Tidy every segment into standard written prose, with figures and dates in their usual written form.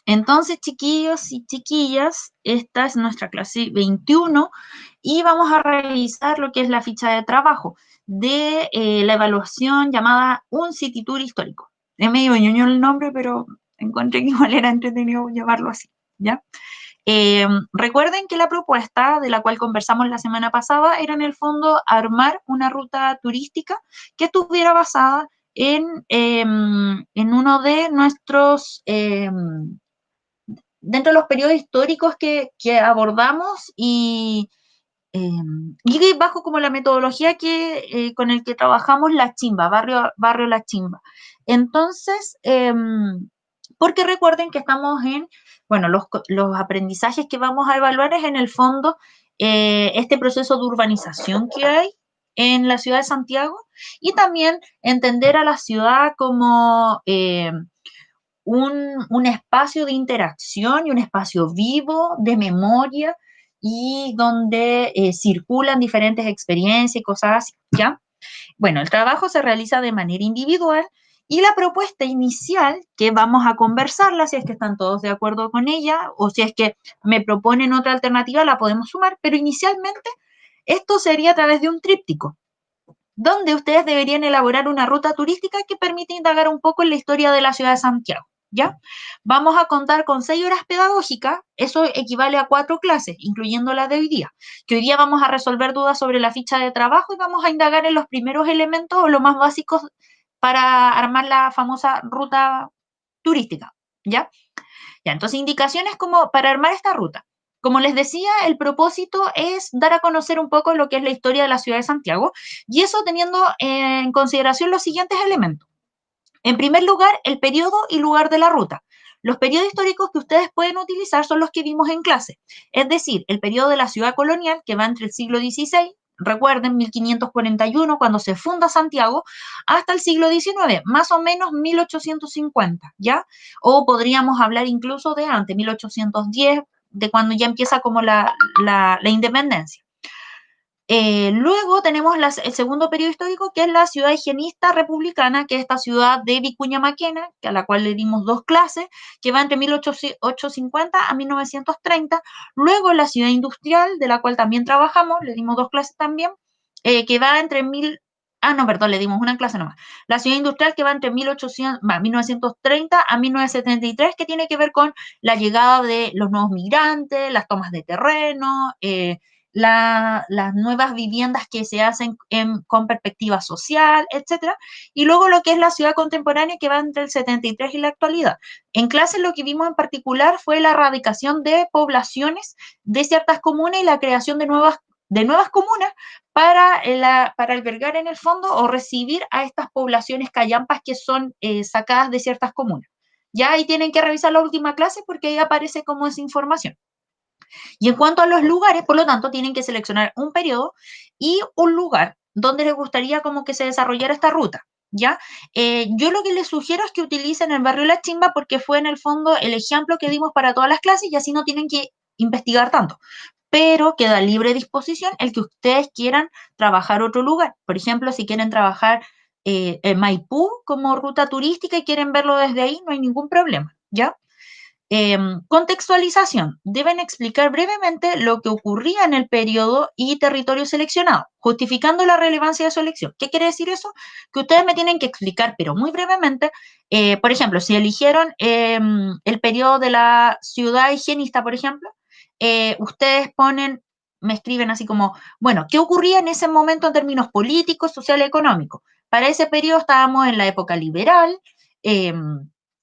Entonces, chiquillos y chiquillas, esta es nuestra clase 21 y vamos a revisar lo que es la ficha de trabajo de la evaluación llamada Un City Tour Histórico. Es medio ñoño el nombre, pero encontré que igual era entretenido llamarlo así, ¿ya? Recuerden que la propuesta de la cual conversamos la semana pasada era en el fondo armar una ruta turística que estuviera basada en uno de nuestros dentro de los periodos históricos que abordamos y bajo como la metodología con el que trabajamos La Chimba, barrio La Chimba. Entonces, porque recuerden que estamos bueno, los aprendizajes que vamos a evaluar es en el fondo este proceso de urbanización que hay en la ciudad de Santiago y también entender a la ciudad como un espacio de interacción y un espacio vivo de memoria y donde circulan diferentes experiencias y cosas así, ¿ya? Bueno, el trabajo se realiza de manera individual y la propuesta inicial, que vamos a conversarla, si es que están todos de acuerdo con ella o si es que me proponen otra alternativa, la podemos sumar, pero inicialmente esto sería a través de un tríptico, donde ustedes deberían elaborar una ruta turística que permite indagar un poco en la historia de la ciudad de Santiago. ¿Ya? Vamos a contar con 6 horas pedagógicas, eso equivale a 4 clases, incluyendo la de hoy día, que hoy día vamos a resolver dudas sobre la ficha de trabajo y vamos a indagar en los primeros elementos o los más básicos para armar la famosa ruta turística, ¿ya? Ya, entonces indicaciones como para armar esta ruta. Como les decía, el propósito es dar a conocer un poco lo que es la historia de la ciudad de Santiago y eso teniendo en consideración los siguientes elementos. En primer lugar, el periodo y lugar de la ruta. Los periodos históricos que ustedes pueden utilizar son los que vimos en clase, es decir, el periodo de la ciudad colonial que va entre el siglo XVI, recuerden, 1541, cuando se funda Santiago, hasta el siglo XIX, más o menos 1850, ¿ya? O podríamos hablar incluso de antes, 1810, de cuando ya empieza como la independencia. Luego tenemos el segundo periodo histórico, que es la ciudad higienista republicana, que es esta ciudad de Vicuña Maquena, a la cual le dimos 2 clases, que va entre 1850 a 1930. Luego la ciudad industrial, de la cual también trabajamos, le dimos 2 clases también, que va entre no, perdón, le dimos una clase nomás. La ciudad industrial que va entre 1930 a 1973, que tiene que ver con la llegada de los nuevos migrantes, las tomas de terreno, las nuevas viviendas que se hacen con perspectiva social, etcétera, y luego lo que es la ciudad contemporánea que va entre el 73 y la actualidad. En clase lo que vimos en particular fue la erradicación de poblaciones de ciertas comunas y la creación de nuevas comunas para albergar en el fondo o recibir a estas poblaciones callampas que son sacadas de ciertas comunas. Ya ahí tienen que revisar la última clase porque ahí aparece como esa información. Y en cuanto a los lugares, por lo tanto, tienen que seleccionar un periodo y un lugar donde les gustaría como que se desarrollara esta ruta, ¿ya? Yo lo que les sugiero es que utilicen el barrio La Chimba porque fue en el fondo el ejemplo que dimos para todas las clases y así no tienen que investigar tanto. Pero queda libre disposición el que ustedes quieran trabajar otro lugar. Por ejemplo, si quieren trabajar en Maipú como ruta turística y quieren verlo desde ahí, no hay ningún problema, ¿ya? Contextualización. Deben explicar brevemente lo que ocurría en el periodo y territorio seleccionado, justificando la relevancia de su elección. ¿Qué quiere decir eso? Que ustedes me tienen que explicar, pero muy brevemente, por ejemplo, si eligieron el periodo de la ciudad higienista, por ejemplo, ustedes me escriben así como, bueno, ¿qué ocurría en ese momento en términos políticos, sociales, económicos? Para ese periodo estábamos en la época liberal, eh,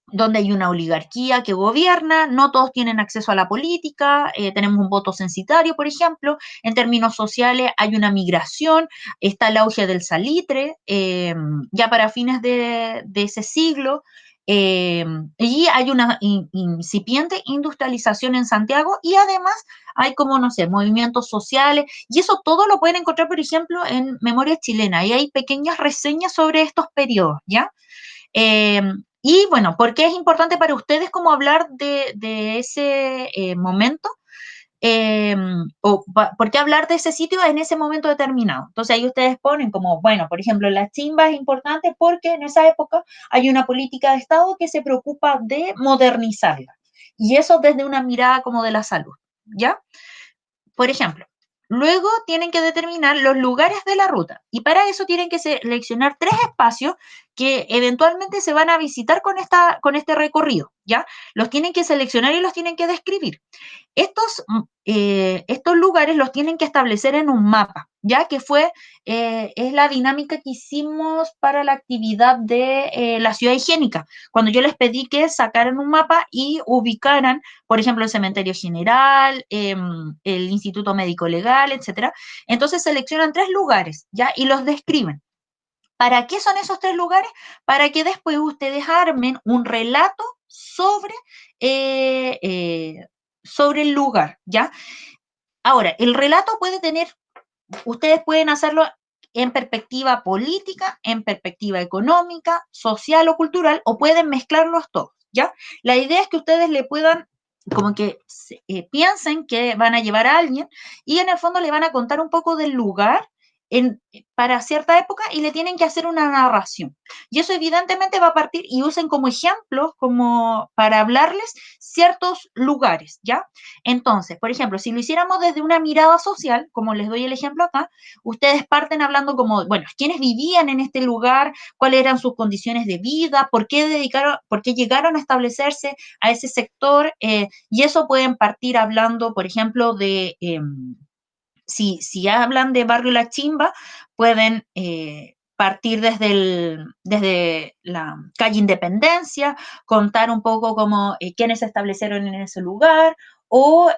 donde hay una oligarquía que gobierna, no todos tienen acceso a la política, tenemos un voto censitario, por ejemplo, en términos sociales hay una migración, está el auge del salitre, ya para fines de ese siglo, y hay una incipiente industrialización en Santiago y además hay como, no sé, movimientos sociales, y eso todo lo pueden encontrar, por ejemplo, en Memoria Chilena, y hay pequeñas reseñas sobre estos periodos, ¿ya? Eh, y bueno, ¿por qué es importante para ustedes como hablar de ese momento? Eh, ¿Por qué hablar de ese sitio en ese momento determinado? Entonces ahí ustedes ponen como, bueno, por ejemplo, la chimba es importante porque en esa época hay una política de Estado que se preocupa de modernizarla. Y eso desde una mirada como de la salud, ¿ya? Por ejemplo, luego tienen que determinar los lugares de la ruta y para eso tienen que seleccionar 3 espacios que eventualmente se van a visitar con este recorrido, ¿ya? Los tienen que seleccionar y los tienen que describir. Estos lugares los tienen que establecer en un mapa, ya que es la dinámica que hicimos para la actividad de la ciudad higiénica, cuando yo les pedí que sacaran un mapa y ubicaran, por ejemplo, el cementerio general, el Instituto Médico Legal, etcétera. Entonces seleccionan 3 lugares, ¿ya? Y los describen. ¿Para qué son esos 3 lugares? Para que después ustedes armen un relato eh, eh, sobre el lugar, ¿ya? Ahora, el relato puede tener, ustedes pueden hacerlo en perspectiva política, en perspectiva económica, social o cultural, o pueden mezclarlos todos, ¿ya? La idea es que ustedes le puedan, como que piensen que van a llevar a alguien y en el fondo le van a contar un poco del lugar para cierta época y le tienen que hacer una narración. Y eso evidentemente va a partir y usen como ejemplos, como para hablarles ciertos lugares, ¿ya? Entonces, por ejemplo, si lo hiciéramos desde una mirada social, como les doy el ejemplo acá, ustedes parten hablando como, bueno, quiénes vivían en este lugar, cuáles eran sus condiciones de vida, por qué llegaron a establecerse a ese sector, y eso pueden partir hablando, por ejemplo, si hablan de Barrio La Chimba, pueden partir desde la calle Independencia, contar un poco como quiénes se establecieron en ese lugar, o,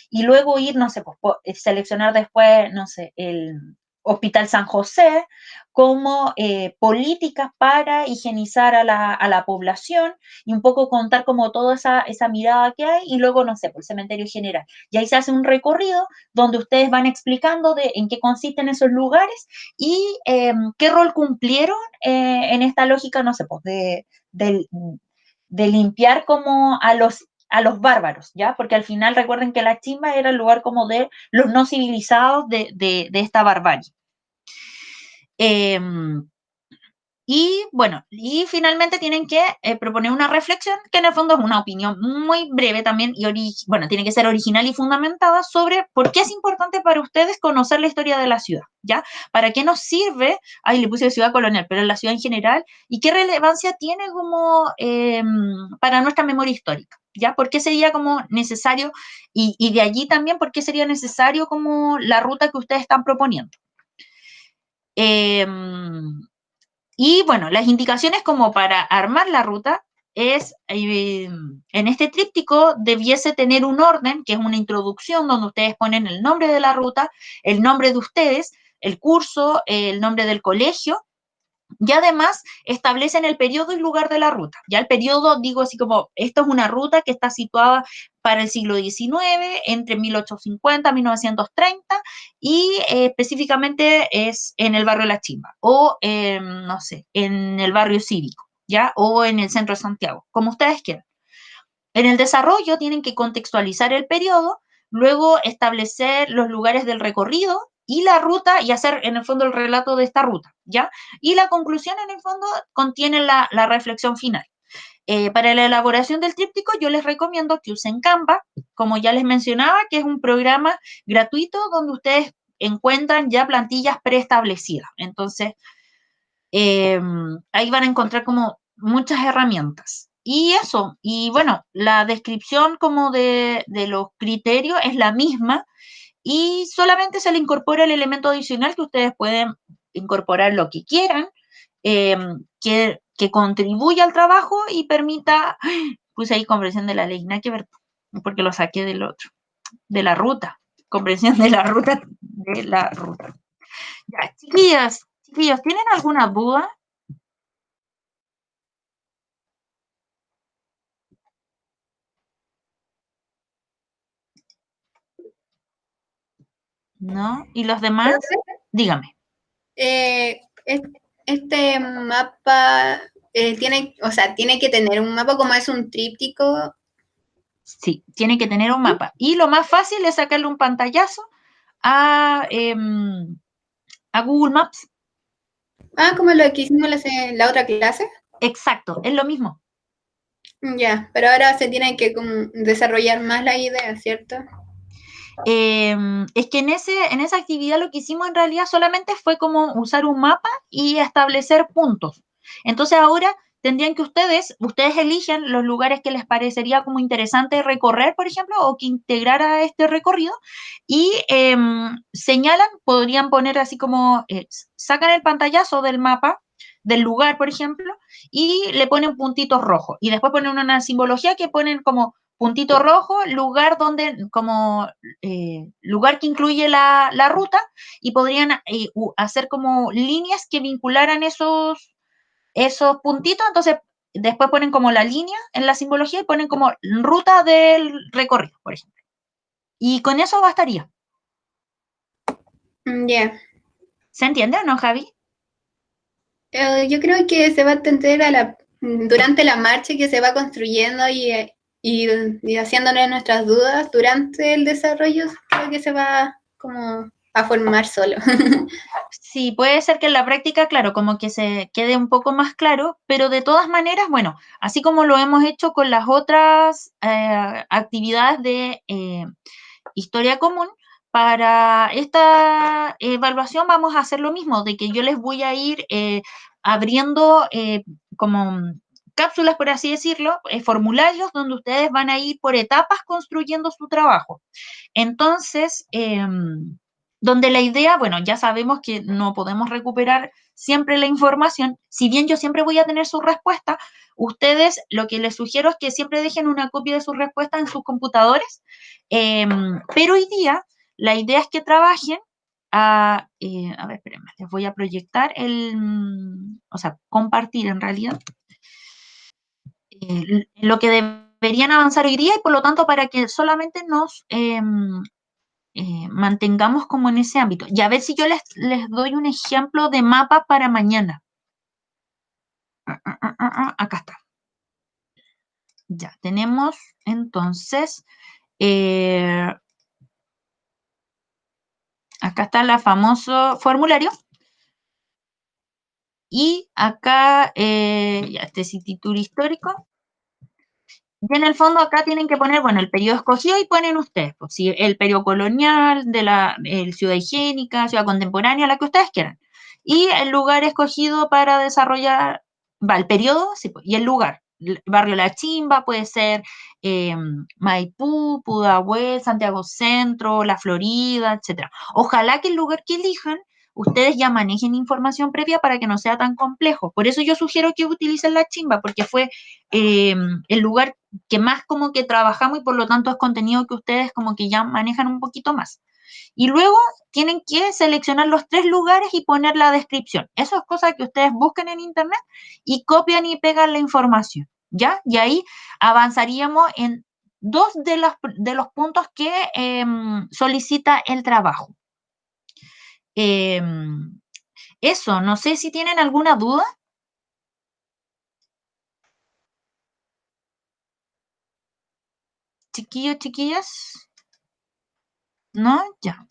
y luego ir, no sé, pues, seleccionar después, no sé, el Hospital San José, como políticas para higienizar a la población y un poco contar como toda esa mirada que hay, y luego, no sé, por el cementerio general. Y ahí se hace un recorrido donde ustedes van explicando en qué consisten esos lugares y qué rol cumplieron en esta lógica, no sé, pues de, de limpiar como a los bárbaros, ¿ya? Porque al final recuerden que la chimba era el lugar como de los no civilizados de esta barbarie. Eh, y bueno, y finalmente tienen que proponer una reflexión que en el fondo es una opinión muy breve también y bueno, tiene que ser original y fundamentada sobre por qué es importante para ustedes conocer la historia de la ciudad, ¿ya? ¿Para qué nos sirve? Ahí le puse ciudad colonial, pero en la ciudad en general, y qué relevancia tiene como para nuestra memoria histórica, ¿ya? ¿Por qué sería como necesario? Y de allí también, ¿por qué sería necesario como la ruta que ustedes están proponiendo? Eh, y bueno, las indicaciones como para armar la ruta es, en este tríptico debiese tener un orden, que es una introducción donde ustedes ponen el nombre de la ruta, el nombre de ustedes, el curso, el nombre del colegio, y además establecen el periodo y lugar de la ruta. Ya el periodo, digo así como, esto es una ruta que está situada para el siglo XIX, entre 1850 y 1930, y específicamente es en el barrio La Chimba, o no sé, en el barrio cívico, ¿ya? O en el centro de Santiago, como ustedes quieran. En el desarrollo tienen que contextualizar el periodo, luego establecer los lugares del recorrido y la ruta y hacer en el fondo el relato de esta ruta, ¿ya? Y la conclusión en el fondo contiene la reflexión final. Para la elaboración del tríptico yo les recomiendo que usen Canva, como ya les mencionaba, que es un programa gratuito donde ustedes encuentran ya plantillas preestablecidas. Entonces, ahí van a encontrar como muchas herramientas. Y eso, y bueno, la descripción como de los criterios es la misma y solamente se le incorpora el elemento adicional que ustedes pueden incorporar lo que quieran, eh, que contribuya al trabajo y permita, puse ahí comprensión de la ley, nada que ver, porque lo saqué del otro, de la ruta, comprensión de la ruta. Ya, chiquillos, ¿tienen alguna duda? ¿No? ¿Y los demás? Profe, Dígame. eh, este mapa tiene, o sea, tiene que tener un mapa como es un tríptico. Sí, tiene que tener un mapa. Y lo más fácil es sacarle un pantallazo a, a Google Maps. Ah, como lo que hicimos la otra clase. Exacto, es lo mismo. Ya, pero ahora se tiene que como desarrollar más la idea, ¿cierto? Es que en esa actividad lo que hicimos en realidad solamente fue como usar un mapa y establecer puntos. Entonces ahora tendrían que ustedes eligen los lugares que les parecería como interesante recorrer, por ejemplo, o que integrara este recorrido y señalan, podrían poner así como, sacan el pantallazo del mapa del lugar, por ejemplo, y le ponen puntitos rojos. Y después ponen una simbología que ponen como puntito rojo, lugar donde, como lugar que incluye la ruta, y podrían hacer como líneas que vincularan esos puntitos. Entonces después ponen como la línea en la simbología y ponen como ruta del recorrido, por ejemplo. Y con eso bastaría. Ya. ¿Se entiende o no, Javi? Yo creo que se va a entender durante la marcha que se va construyendo y haciéndonos nuestras dudas durante el desarrollo, creo que se va como a formar solo. Sí, puede ser que en la práctica, claro, como que se quede un poco más claro, pero de todas maneras, bueno, así como lo hemos hecho con las otras actividades de historia común, para esta evaluación vamos a hacer lo mismo, de que yo les voy a ir abriendo como cápsulas, por así decirlo, formularios donde ustedes van a ir por etapas construyendo su trabajo. Entonces, donde la idea, bueno, ya sabemos que no podemos recuperar siempre la información, si bien yo siempre voy a tener su respuesta, ustedes lo que les sugiero es que siempre dejen una copia de su respuesta en sus computadores, pero hoy día la idea es que trabajen a ver, espérenme, les voy a proyectar o sea, compartir en realidad lo que deberían avanzar hoy día y por lo tanto para que solamente nos mantengamos como en ese ámbito. Y a ver si yo les doy un ejemplo de mapa para mañana. Acá está. Ya, tenemos entonces, eh, acá está el famoso formulario. Y acá, ya este es el título histórico. Y en el fondo acá tienen que poner, bueno, el periodo escogido y ponen ustedes, pues, si el periodo colonial, de la ciudad higiénica, ciudad contemporánea, la que ustedes quieran. Y el lugar escogido para desarrollar, va, el periodo, sí, pues, y el lugar. Barrio La Chimba, puede ser Maipú, Pudahuel, Santiago Centro, La Florida, etcétera. Ojalá que el lugar que elijan ustedes ya manejen información previa para que no sea tan complejo. Por eso yo sugiero que utilicen La Chimba, porque fue el lugar que más como que trabajamos y por lo tanto es contenido que ustedes como que ya manejan un poquito más. Y luego tienen que seleccionar los 3 lugares y poner la descripción. Eso es cosa que ustedes busquen en internet y copian y pegan la información, ¿ya? Y ahí avanzaríamos en 2 de los puntos que solicita el trabajo. Eh, Eso, no sé si tienen alguna duda. Chiquillos, chiquillas. ¿No? Ya.